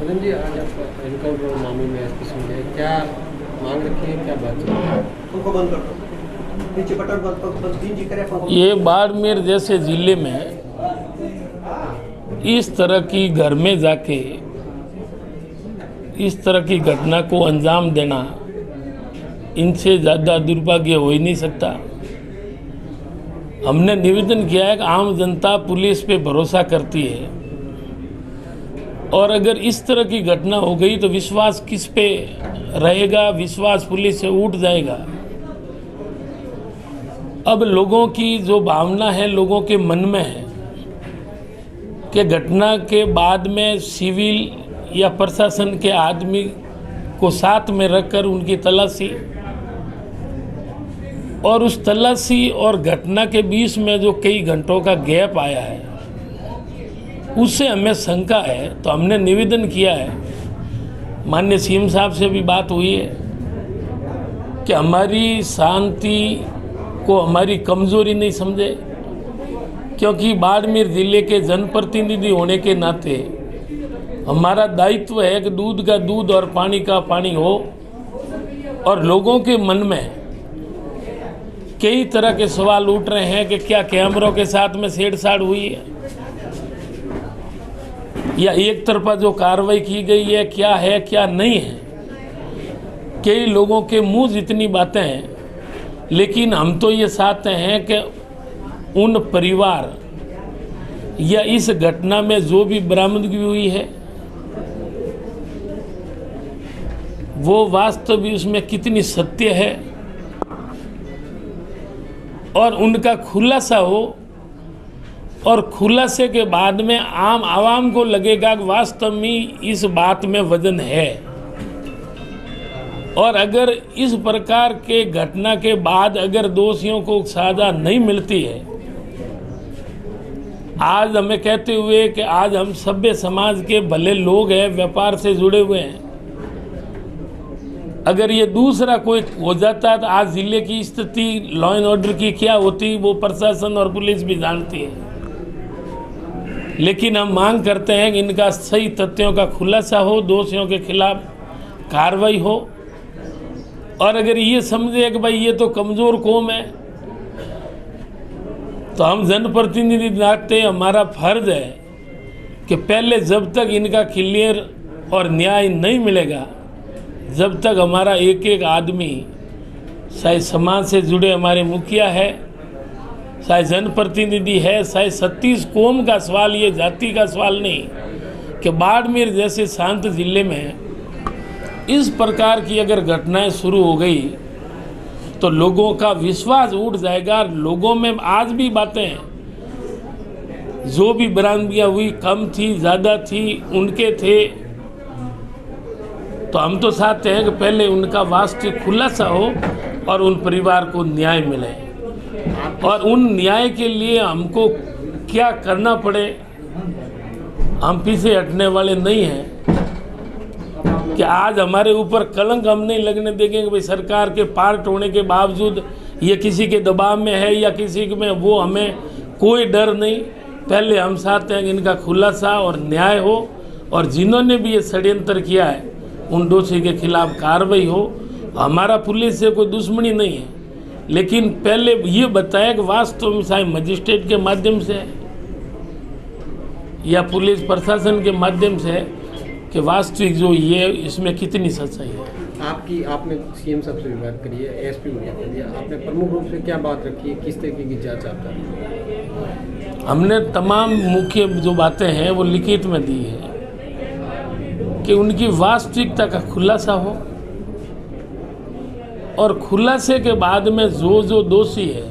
मदन जी, आज आप एनकाउंटर मामले में एसपी से क्या मांग रखी है, क्या बात है? ये बाड़मेर जैसे ज़िले में इस तरह की घर में जाके इस तरह की घटना को अंजाम देना, इनसे ज़्यादा दुर्भाग्य हो ही नहीं सकता। हमने निवेदन किया है कि आम जनता पुलिस पे भरोसा करती है और अगर इस तरह की घटना हो गई तो विश्वास किस पे रहेगा, विश्वास पुलिस से उठ जाएगा। अब लोगों की जो भावना है लोगों के मन में है कि घटना के बाद में सिविल या प्रशासन के आदमी को साथ में रखकर उनकी तलाशी, और उस तलाशी और घटना के बीच में जो कई घंटों का गैप आया है उससे हमें शंका है। तो हमने निवेदन किया है, माननीय सीएम साहब से भी बात हुई है कि हमारी शांति को हमारी कमजोरी नहीं समझे, क्योंकि बाड़मेर जिले के जनप्रतिनिधि होने के नाते हमारा दायित्व है कि दूध का दूध और पानी का पानी हो। और लोगों के मन में कई तरह के सवाल उठ रहे हैं कि क्या कैमरों के साथ में छेड़छाड़ हुई है या एक तरफा जो कार्रवाई की गई है क्या नहीं है। कई लोगों के मुंह जितनी बातें हैं, लेकिन हम तो ये चाहते हैं कि उन परिवार या इस घटना में जो भी बरामदगी हुई है वो वास्तव में उसमें कितनी सत्य है और उनका खुलासा हो, और खुलासे के बाद में आम आवाम को लगेगा कि वास्तव में इस बात में वजन है। और अगर इस प्रकार के घटना के बाद अगर दोषियों को सजा नहीं मिलती है, आज हमें कहते हुए कि आज हम सभ्य समाज के भले लोग हैं, व्यापार से जुड़े हुए हैं, अगर ये दूसरा कोई हो जाता तो आज जिले की स्थिति लॉ एंड ऑर्डर की क्या होती वो प्रशासन और पुलिस भी जानती है। लेकिन हम मांग करते हैं कि इनका सही तथ्यों का खुलासा हो, दोषियों के खिलाफ कार्रवाई हो। और अगर ये समझे कि भाई ये तो कमज़ोर कौम है, तो हम जनप्रतिनिधि नाते हमारा फर्ज है कि पहले जब तक इनका क्लियर और न्याय नहीं मिलेगा, जब तक हमारा एक एक आदमी, चाहे समाज से जुड़े हमारे मुखिया है, चाहे जनप्रतिनिधि है, चाहे 36 कौम का सवाल, ये जाति का सवाल नहीं, कि बाड़मेर जैसे शांत जिले में इस प्रकार की अगर घटनाएं शुरू हो गई तो लोगों का विश्वास उठ जाएगा। लोगों में आज भी बातें हैं, जो भी बरामदगियां हुई कम थी ज़्यादा थी उनके थे, तो हम तो चाहते हैं कि पहले उनका वास्तविक खुलासा हो और उन परिवार को न्याय मिले। और उन न्याय के लिए हमको क्या करना पड़े, हम पीछे हटने वाले नहीं हैं कि आज हमारे ऊपर कलंक हम नहीं लगने देंगे कि भाई सरकार के पार्ट होने के बावजूद ये किसी के दबाव में है या किसी में, वो हमें कोई डर नहीं। पहले हम चाहते हैं कि इनका खुलासा और न्याय हो, और जिन्होंने भी ये षड्यंत्र किया है उन दोषी के खिलाफ कार्रवाई हो। हमारा पुलिस से कोई दुश्मनी नहीं है, लेकिन पहले ये बताया कि वास्तव में चाहे मजिस्ट्रेट के माध्यम से या पुलिस प्रशासन के माध्यम से कि वास्तविक जो ये इसमें कितनी सच्चाई है। आपने सीएम साहब से भी बात करी है, एसपी को क्या दिया, आपने प्रमुख रूप से क्या बात रखी है, किस तरीके की जांच आप कर रही है? हमने तमाम मुख्य जो बातें हैं वो लिखित में दी है कि उनकी वास्तविकता का खुलासा हो, और खुलासे के बाद में जो दोषी है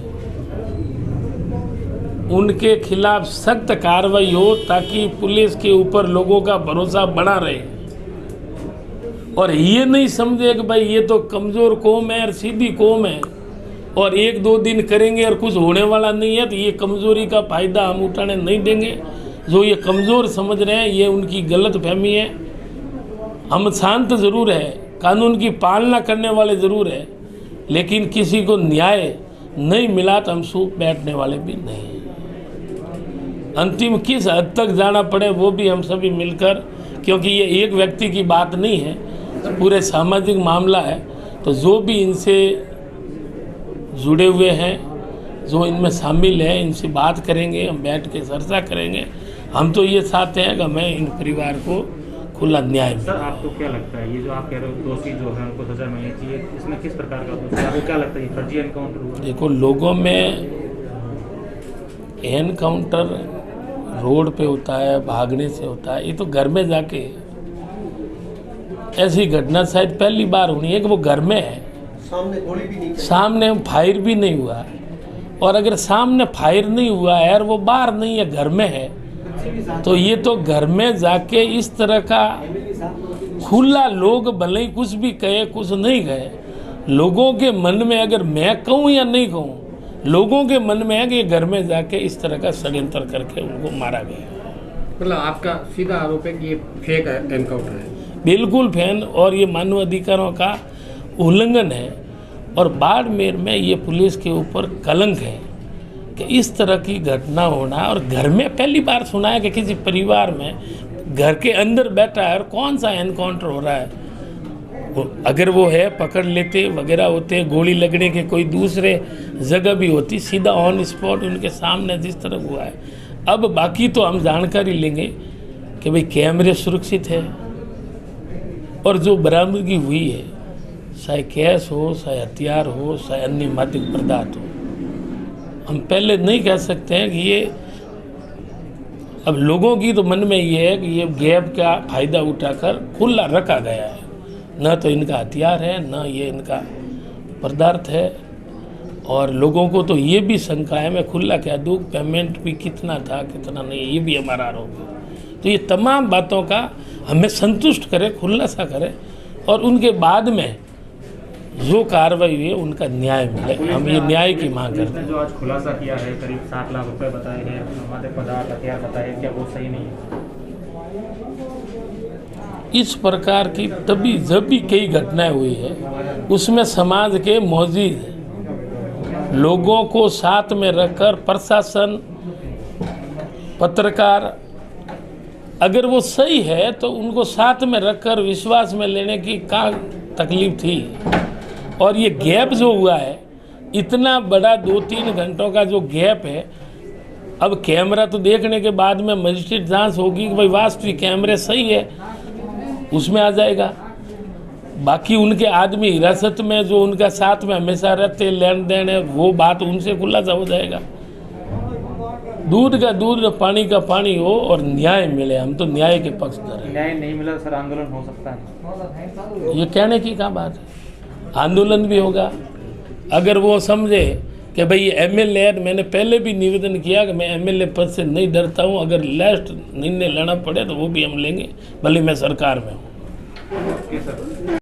उनके खिलाफ सख्त कार्रवाई हो, ताकि पुलिस के ऊपर लोगों का भरोसा बना रहे और ये नहीं समझे कि भाई ये तो कमज़ोर कौम है और सीधी कौम है और एक दो दिन करेंगे और कुछ होने वाला नहीं है। तो ये कमज़ोरी का फ़ायदा हम उठाने नहीं देंगे। जो ये कमज़ोर समझ रहे हैं ये उनकी गलत फहमी है। हम शांत ज़रूर है, कानून की पालना करने वाले ज़रूर है, लेकिन किसी को न्याय नहीं मिला तो हम चुप बैठने वाले भी नहीं। अंतिम किस हद तक जाना पड़े वो भी हम सभी मिलकर क्योंकि ये एक व्यक्ति की बात नहीं है, पूरे सामाजिक मामला है। तो जो भी इनसे जुड़े हुए हैं, जो इनमें शामिल हैं, इनसे बात करेंगे, हम बैठ के चर्चा करेंगे। हम तो ये चाहते हैं कि हमें इन परिवार को खुला न्याय मिले। सर, आपको क्या लगता है ये जो आप कह रहे हो दोषी जो है उनको सजा मिलनी चाहिए, इसमें किस प्रकार का दोष है? आपको क्या लगता है ये फर्जी एनकाउंटर हुआ? देखो, लोगों में एनकाउंटर रोड पे होता है, भागने से होता है, ये तो घर में जाके ऐसी घटना शायद पहली बार होनी है कि वो घर में है, सामने गोली भी नहीं, सामने फायर भी नहीं हुआ। और अगर सामने फायर नहीं हुआ है और वो बाहर नहीं है, घर में है, तो ये तो घर में जाके इस तरह का खुला, लोग भले ही कुछ भी कहे कुछ नहीं कहे, लोगों के मन में, अगर मैं कहूँ या नहीं कहूँ, लोगों के मन में है कि ये घर में जाके इस तरह का षड्यंत्र करके उनको मारा गया। मतलब आपका सीधा आरोप है कि ये फेक एनकाउंटर है? बिल्कुल फैन, और ये मानव अधिकारों का उल्लंघन है। और बाड़मेर में ये पुलिस के ऊपर कलंक है कि इस तरह की घटना होना, और घर में पहली बार सुना है कि किसी परिवार में घर के अंदर बैठा है और कौन सा एनकाउंटर हो रहा है। अगर वो है, पकड़ लेते वगैरह होते, गोली लगने के कोई दूसरे जगह भी होती, सीधा ऑन स्पॉट उनके सामने जिस तरह हुआ है। अब बाकी तो हम जानकारी लेंगे कि भाई कैमरे सुरक्षित है, और जो बरामदगी हुई है, चाहे कैश हो, चाहे हथियार हो, चाहे अन्य मादक पदार्थ हो, हम पहले नहीं कह सकते हैं कि ये, अब लोगों की तो मन में ये है कि ये गैप का फायदा उठाकर खुला रखा गया है। न तो इनका हथियार है, न ये इनका पदार्थ है। और लोगों को तो ये भी शंका है, मैं खुला कह दूँ, पेमेंट भी कितना था कितना नहीं, ये भी हमारा आरोप है। तो ये तमाम बातों का हमें संतुष्ट करे, खुलासा करे, और उनके बाद में जो कार्रवाई हुई है उनका न्याय मिले। हम ये न्याय की मांग करते हैं। जो आज खुलासा किया है, करीब 7 लाख रुपए बताए हैं, मादक पदार्थ हथियार बताए, क्या वो सही नहीं है? इस प्रकार की तभी जब भी कई घटनाएं हुई है, उसमें समाज के मौजूद लोगों को साथ में रखकर प्रशासन, पत्रकार, अगर वो सही है तो उनको साथ में रखकर विश्वास में लेने की क्या तकलीफ थी। और ये गैप जो हुआ है, इतना बड़ा 2-3 घंटों का जो गैप है, अब कैमरा तो देखने के बाद में मजिस्ट्रेट जांच होगी कि भाई वास्तविक कैमरे सही है, उसमें आ जाएगा। बाकी उनके आदमी हिरासत में जो उनका साथ में हमेशा रहते, लेन देन है, वो बात उनसे खुलासा हो जाएगा। दूध का दूध, पानी का पानी हो और न्याय मिले। हम तो न्याय के पक्षधर हैं। न्याय नहीं मिला सर, आंदोलन हो सकता है? ये कहने की क्या बात है, आंदोलन भी होगा। अगर वो समझे कि भाई ये एमएलए है, मैंने पहले भी निवेदन किया कि मैं एमएलए पद से नहीं डरता हूँ, अगर लास्ट निर्णय लेना पड़े तो वो भी हम लेंगे, भले मैं सरकार में हूँ।